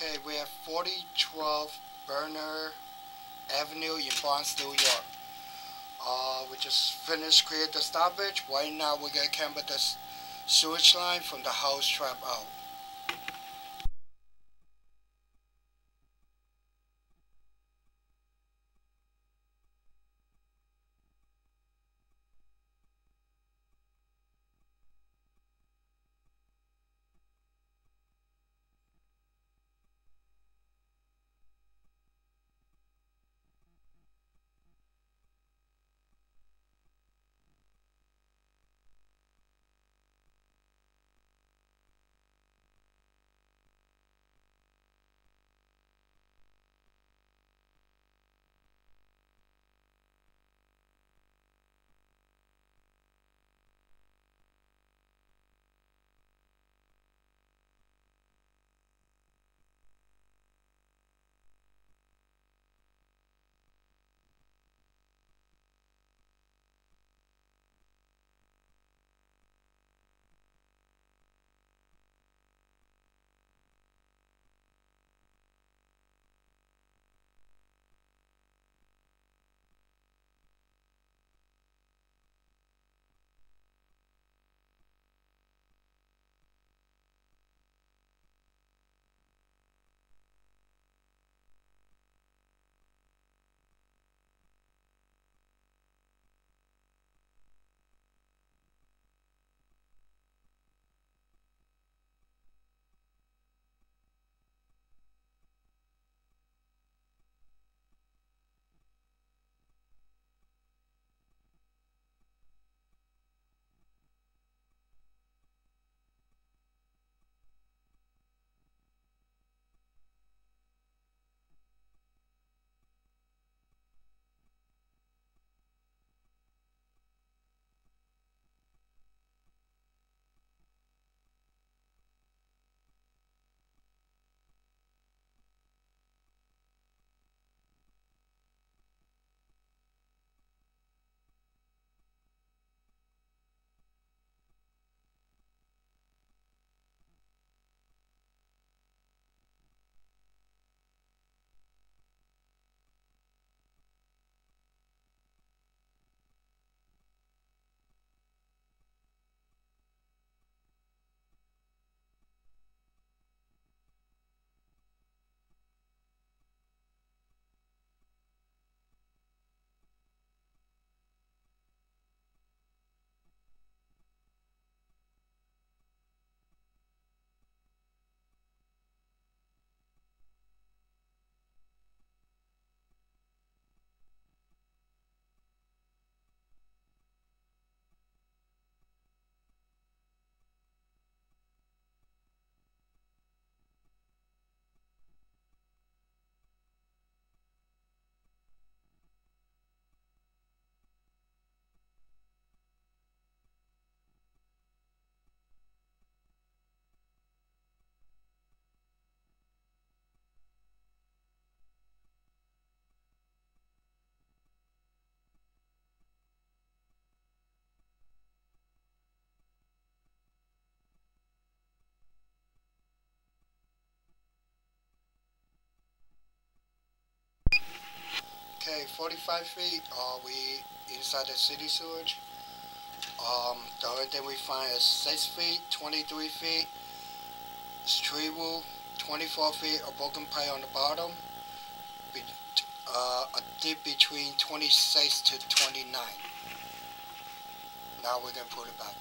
Okay, we have 4012 Burner Avenue in Bronx, New York. We just finished create the stoppage. Right now we're gonna camber the sewage line from the house trap out. Okay, 45 feet. We inside the city sewage. The only thing we find is 6 feet, 23 feet, street roof, 24 feet, a broken pipe on the bottom, be, a dip between 26 to 29. Now we're gonna put it back.